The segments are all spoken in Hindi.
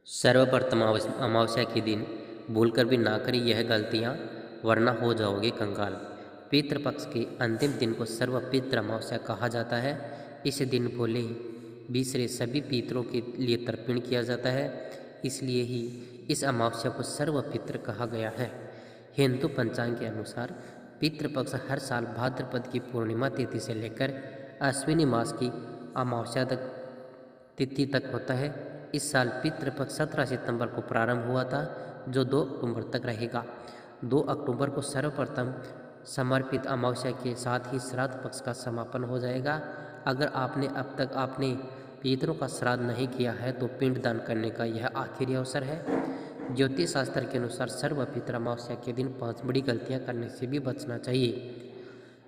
सर्वप्रथम अमावस्या के दिन भूलकर भी ना करें यह गलतियाँ, वरना हो जाओगे कंगाल। पितृपक्ष के अंतिम दिन को सर्वपितृ अमावस्या कहा जाता है। इस दिन भोले बिसरे सभी पितरों के लिए तर्पण किया जाता है, इसलिए ही इस अमावस्या को सर्वपितृ कहा गया है। हिंदू पंचांग के अनुसार पितृपक्ष हर साल भाद्रपद की पूर्णिमा तिथि से लेकर अश्विनी मास की अमावस्या तक तिथि तक होता है। इस साल पितृपक्ष 17 सितंबर को प्रारंभ हुआ था, जो 2 अक्टूबर तक रहेगा। 2 अक्टूबर को सर्वप्रथम समर्पित अमावस्या के साथ ही श्राद्ध पक्ष का समापन हो जाएगा। अगर आपने अब तक अपने पितरों का श्राद्ध नहीं किया है तो पिंडदान करने का यह आखिरी अवसर है। ज्योतिष शास्त्र के अनुसार सर्वपितृ अमावस्या के दिन 5 बड़ी गलतियां करने से भी बचना चाहिए।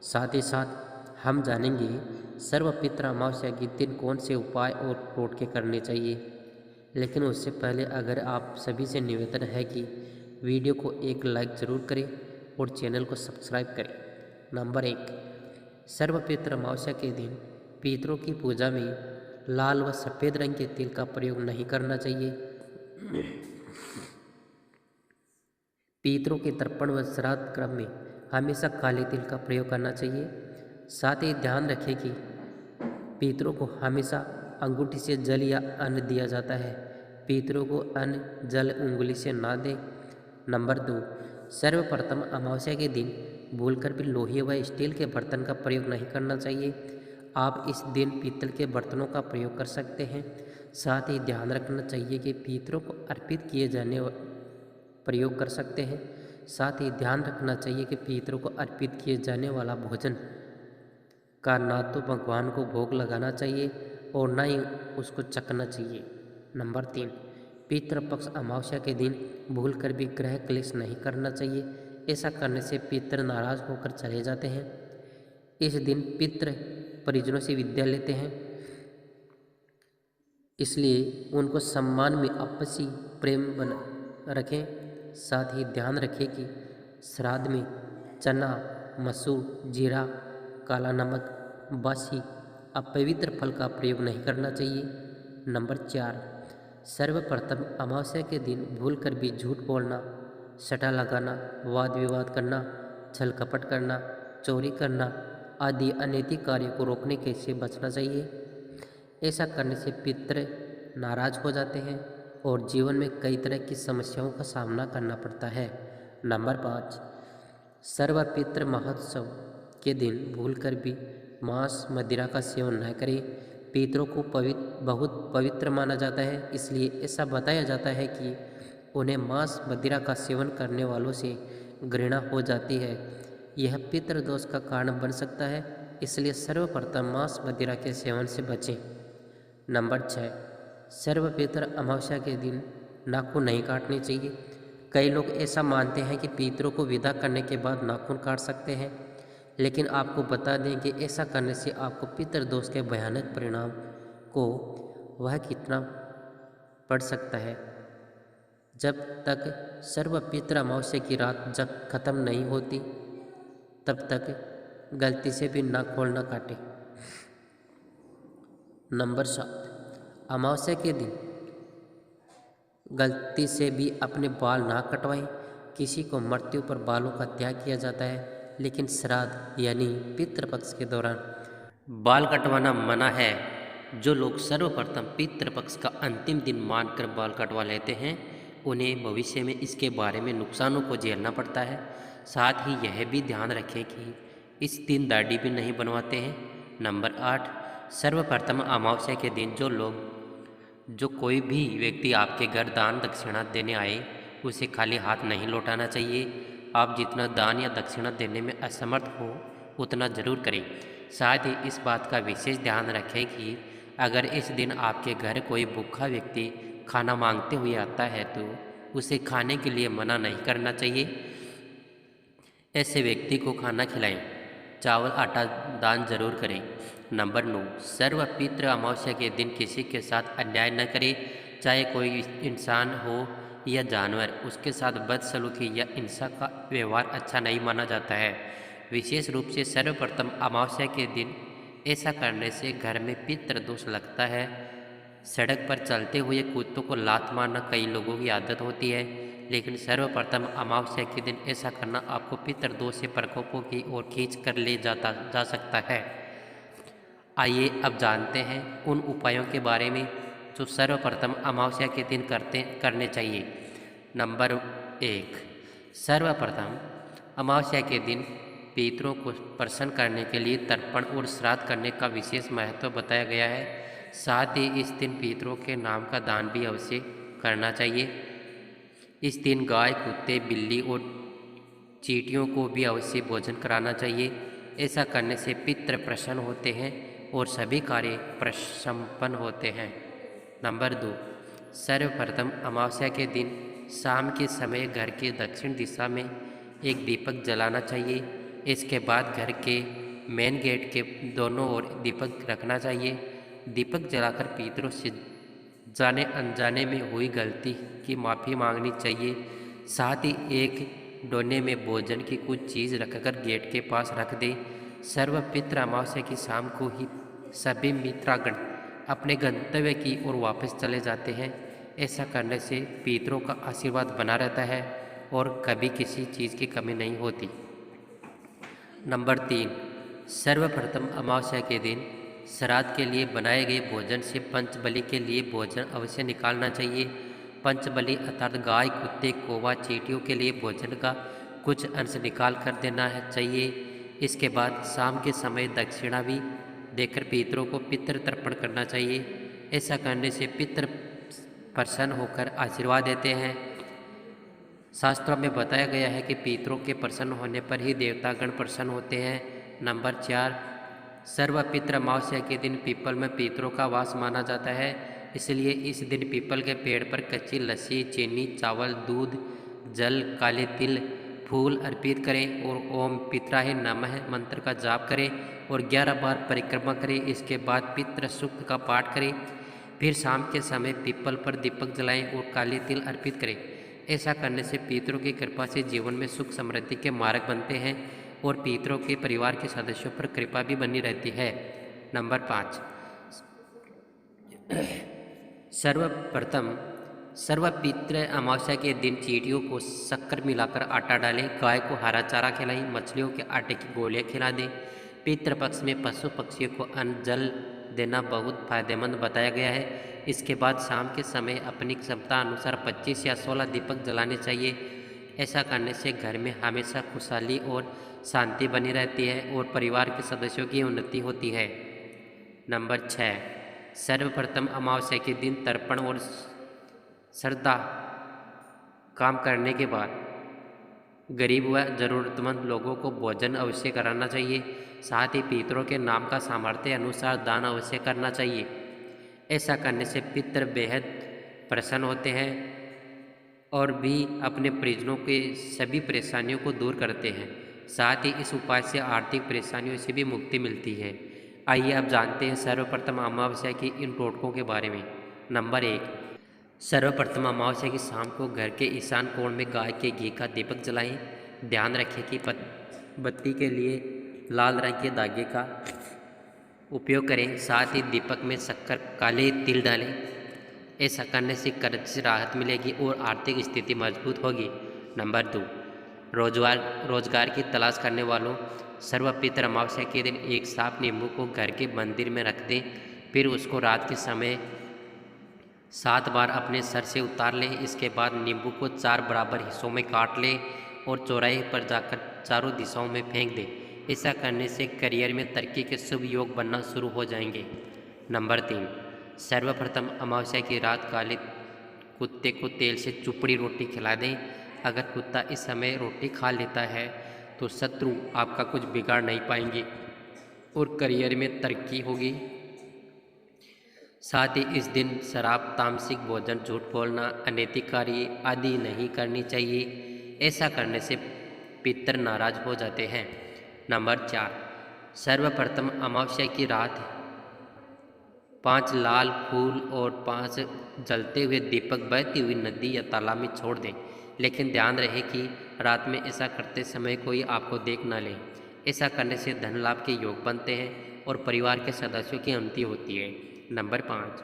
साथ ही साथ हम जानेंगे सर्वपितृ अमावस्या के दिन कौन से उपाय और टोटके करने चाहिए। लेकिन उससे पहले अगर आप सभी से निवेदन है कि वीडियो को एक लाइक ज़रूर करें और चैनल को सब्सक्राइब करें। नंबर 1, सर्वपितृ अमावस्या के दिन पितरों की पूजा में लाल व सफ़ेद रंग के तिल का प्रयोग नहीं करना चाहिए। पितरों के तर्पण व श्राद्ध क्रम में हमेशा काले तिल का प्रयोग करना चाहिए। साथ ही ध्यान रखें कि पितरों को हमेशा अंगूठी से जल या अन्न दिया जाता है। पितरों को अन्न जल उंगली से ना दें। नंबर 2, सर्वप्रथम अमावस्या के दिन भूलकर भी लोहे व स्टील के बर्तन का प्रयोग नहीं करना चाहिए। आप इस दिन पीतल के बर्तनों का प्रयोग कर सकते हैं। साथ ही ध्यान रखना चाहिए कि पितरों को अर्पित किए जाने प्रयोग कर सकते हैं। साथ ही ध्यान रखना चाहिए कि पितरों को अर्पित किए जाने वाला भोजन का ना तो भगवान को भोग लगाना चाहिए और ना ही उसको चखना चाहिए। नंबर 3, पितृपक्ष अमावस्या के दिन भूलकर भी ग्रह क्लेश नहीं करना चाहिए। ऐसा करने से पितृ नाराज होकर चले जाते हैं। इस दिन पितृ परिजनों से विद्या लेते हैं, इसलिए उनको सम्मान में आपसी प्रेम बना रखें। साथ ही ध्यान रखें कि श्राद्ध में चना, मसूर, जीरा, काला नमक, बासी अपवित्र फल का प्रयोग नहीं करना चाहिए। नंबर 4, सर्वप्रथम अमावस्या के दिन भूलकर भी झूठ बोलना, सट्टा लगाना, वाद विवाद करना, छल कपट करना, चोरी करना आदि अनैतिक कार्यों को रोकने के से बचना चाहिए। ऐसा करने से पितृ नाराज हो जाते हैं और जीवन में कई तरह की समस्याओं का सामना करना पड़ता है। नंबर 5, सर्वपितृ महोत्सव के दिन भूलकर भी मांस मदिरा का सेवन न करें। पितरों को बहुत पवित्र माना जाता है, इसलिए ऐसा बताया जाता है कि उन्हें मांस मदिरा का सेवन करने वालों से घृणा हो जाती है। यह पितृदोष का कारण बन सकता है, इसलिए सर्वप्रथम मांस मदिरा के सेवन से बचें। नंबर 6, सर्वपितृ अमावस्या के दिन नाखून नहीं काटने चाहिए। कई लोग ऐसा मानते हैं कि पितरों को विदा करने के बाद नाखून काट सकते हैं, लेकिन आपको बता दें कि ऐसा करने से आपको पितृदोष के भयानक परिणाम को वह कितना पड़ सकता है। जब तक सर्वपितृ अमावस्या की रात जब खत्म नहीं होती तब तक गलती से भी नाखून न काटें। नंबर 7, अमावस्या के दिन गलती से भी अपने बाल ना कटवाएं। किसी को मृत्यु पर बालों का त्याग किया जाता है, लेकिन श्राद्ध यानी पितृपक्ष के दौरान बाल कटवाना मना है। जो लोग सर्वप्रथम पितृपक्ष का अंतिम दिन मानकर बाल कटवा लेते हैं, उन्हें भविष्य में इसके बारे में नुकसानों को झेलना पड़ता है। साथ ही यह भी ध्यान रखें कि इस दिन दाढ़ी भी नहीं बनवाते हैं। नंबर 8, सर्वप्रथम अमावस्या के दिन जो कोई भी व्यक्ति आपके घर दान दक्षिणा देने आए, उसे खाली हाथ नहीं लौटाना चाहिए। आप जितना दान या दक्षिणा देने में असमर्थ हो उतना जरूर करें। साथ ही इस बात का विशेष ध्यान रखें कि अगर इस दिन आपके घर कोई भूखा व्यक्ति खाना मांगते हुए आता है तो उसे खाने के लिए मना नहीं करना चाहिए। ऐसे व्यक्ति को खाना खिलाएं। चावल आटा दान जरूर करें। नंबर 9, सर्वपितृ अमावस्या के दिन किसी के साथ अन्याय न करें। चाहे कोई इंसान हो या जानवर, उसके साथ बदसलूकी या हिंसा का व्यवहार अच्छा नहीं माना जाता है। विशेष रूप से सर्वप्रथम अमावस्या के दिन ऐसा करने से घर में पितृदोष लगता है सड़क पर चलते हुए कुत्तों को लात मारना कई लोगों की आदत होती है, लेकिन सर्वप्रथम अमावस्या के दिन ऐसा करना आपको पितृदोष से प्रकोपों की ओर खींच कर ले जाता जा सकता है। आइए अब जानते हैं उन उपायों के बारे में जो सर्वप्रथम अमावस्या के दिन करने चाहिए। नंबर 1, सर्वप्रथम अमावस्या के दिन पितरों को प्रसन्न करने के लिए तर्पण और श्राद्ध करने का विशेष महत्व बताया गया है। साथ ही इस दिन पितरों के नाम का दान भी अवश्य करना चाहिए। इस दिन गाय, कुत्ते, बिल्ली और चींटियों को भी अवश्य भोजन कराना चाहिए। ऐसा करने से पितृ प्रसन्न होते हैं और सभी कार्य प्रसम्पन्न होते हैं। नंबर 2, सर्वप्रथम अमावस्या के दिन शाम के समय घर के दक्षिण दिशा में एक दीपक जलाना चाहिए। इसके बाद घर के मेन गेट के दोनों ओर दीपक रखना चाहिए। दीपक जलाकर पितरों से जाने अनजाने में हुई गलती की माफ़ी मांगनी चाहिए। साथ ही एक डोने में भोजन की कुछ चीज़ रखकर गेट के पास रख दें। सर्वपित्र अमावस्या की शाम को ही सभी मित्रागण अपने गंतव्य की ओर वापस चले जाते हैं। ऐसा करने से पितरों का आशीर्वाद बना रहता है और कभी किसी चीज़ की कमी नहीं होती। नंबर 3, सर्वप्रथम अमावस्या के दिन श्राद्ध के लिए बनाए गए भोजन से पंचबलि के लिए भोजन अवश्य निकालना चाहिए। पंचबलि अर्थात गाय, कुत्ते, कौवा, चींटियों के लिए भोजन का कुछ अंश निकाल कर देना चाहिए। इसके बाद शाम के समय दक्षिणा भी देकर पितरों को पितृ तर्पण करना चाहिए। ऐसा करने से पितृ प्रसन्न होकर आशीर्वाद देते हैं। शास्त्रों में बताया गया है कि पितरों के प्रसन्न होने पर ही देवतागण प्रसन्न होते हैं। नंबर 4, सर्वपित्र अमावस्या के दिन पीपल में पितरों का वास माना जाता है, इसलिए इस दिन पीपल के पेड़ पर कच्ची लस्सी, चीनी, चावल, दूध, जल, काले तिल, फूल अर्पित करें और ओम पितराय नमः मंत्र का जाप करें और 11 बार परिक्रमा करें। इसके बाद पितृ सूक्त का पाठ करें। फिर शाम के समय पीपल पर दीपक जलाएं और काले तिल अर्पित करें। ऐसा करने से पितरों की कृपा से जीवन में सुख समृद्धि के मार्ग बनते हैं और पितरों के परिवार के सदस्यों पर कृपा भी बनी रहती है। नंबर 5, सर्वप्रथम सर्वपित्र अमावस्या के दिन चींटियों को शक्कर मिलाकर आटा डालें, गाय को हरा चारा खिलाएं, मछलियों के आटे की गोलियां खिला दें। पितृपक्ष में पशु पक्षियों को अन्न जल देना बहुत फायदेमंद बताया गया है। इसके बाद शाम के समय अपनी क्षमता अनुसार 25 या 16 दीपक जलाने चाहिए। ऐसा करने से घर में हमेशा खुशहाली और शांति बनी रहती है और परिवार के सदस्यों की उन्नति होती है। नंबर 6, सर्वप्रथम अमावस्या के दिन तर्पण और श्रद्धा काम करने के बाद गरीब व ज़रूरतमंद लोगों को भोजन अवश्य कराना चाहिए। साथ ही पितरों के नाम का सामर्थ्य अनुसार दान अवश्य करना चाहिए। ऐसा करने से पितृ बेहद प्रसन्न होते हैं और भी अपने परिजनों के सभी परेशानियों को दूर करते हैं। साथ ही इस उपाय से आर्थिक परेशानियों से भी मुक्ति मिलती है। आइए अब जानते हैं सर्वप्रथम अमावस्या की इन टोटकों के बारे में। नंबर 1, सर्वप्रथम अमावस्या की शाम को घर के ईशान कोण में गाय के घी का दीपक जलाएं। ध्यान रखें कि बत्ती के लिए लाल रंग के धागे का उपयोग करें। साथ ही दीपक में शक्कर, काले तिल डालें। ऐसा करने से कर्ज से राहत मिलेगी और आर्थिक स्थिति मजबूत होगी। नंबर 2, रोजगार की तलाश करने वालों सर्वपित्र अमावस्या के दिन एक साफ नींबू को घर के मंदिर में रख दें। फिर उसको रात के समय 7 बार अपने सर से उतार लें। इसके बाद नींबू को 4 बराबर हिस्सों में काट लें और चौराहे पर जाकर चारों दिशाओं में फेंक दें। ऐसा करने से करियर में तरक्की के शुभ योग बनना शुरू हो जाएंगे। नंबर 3, सर्वप्रथम अमावस्या की रात काले कुत्ते को तेल से चुपड़ी रोटी खिला दें। अगर कुत्ता इस समय रोटी खा लेता है तो शत्रु आपका कुछ बिगाड़ नहीं पाएंगे और करियर में तरक्की होगी। साथ ही इस दिन शराब, तामसिक भोजन, झूठ बोलना, अनैतिक कार्य आदि नहीं करनी चाहिए। ऐसा करने से पितर नाराज हो जाते हैं। नंबर 4, सर्वप्रथम अमावस्या की रात 5 लाल फूल और 5 जलते हुए दीपक बहती हुई नदी या तालाब में छोड़ दें। लेकिन ध्यान रहे कि रात में ऐसा करते समय कोई आपको देख न ले। ऐसा करने से धन लाभ के योग बनते हैं और परिवार के सदस्यों की उन्नति होती है। नंबर 5,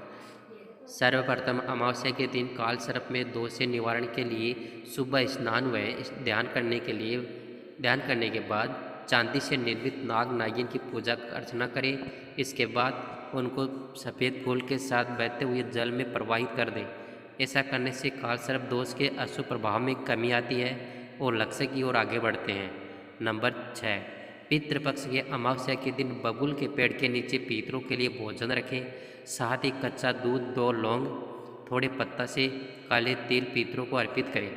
सर्वप्रथम अमावस्या के दिन काल सर्प में दोष से निवारण के लिए सुबह स्नान व ध्यान करने के बाद चांदी से निर्मित नाग नागिन की पूजा अर्चना करें। इसके बाद उनको सफ़ेद फूल के साथ बहते हुए जल में प्रवाहित कर दें। ऐसा करने से काल सर्प दोष के अशुभ प्रभाव में कमी आती है और लक्ष्य की ओर आगे बढ़ते हैं। नंबर 6, पितृपक्ष के अमावस्या के दिन बबूल के पेड़ के नीचे पितरों के लिए भोजन रखें। साथ ही कच्चा दूध, 2 लौंग, थोड़े पत्ता से काले तिल पितरों को अर्पित करें।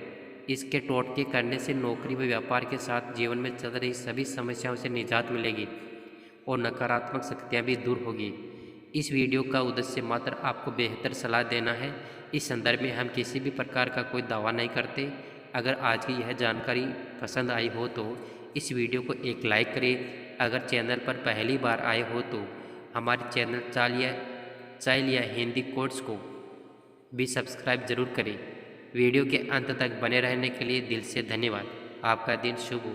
इसके टोटके करने से नौकरी व व्यापार के साथ जीवन में चल रही सभी समस्याओं से निजात मिलेगी और नकारात्मक शक्तियाँ भी दूर होगी। इस वीडियो का उद्देश्य मात्र आपको बेहतर सलाह देना है। इस संदर्भ में हम किसी भी प्रकार का कोई दावा नहीं करते। अगर आज की यह जानकारी पसंद आई हो तो इस वीडियो को एक लाइक करें। अगर चैनल पर पहली बार आए हो तो हमारे चैनल चाइल या हिंदी कोर्स को भी सब्सक्राइब जरूर करें। वीडियो के अंत तक बने रहने के लिए दिल से धन्यवाद। आपका दिन शुभ हो।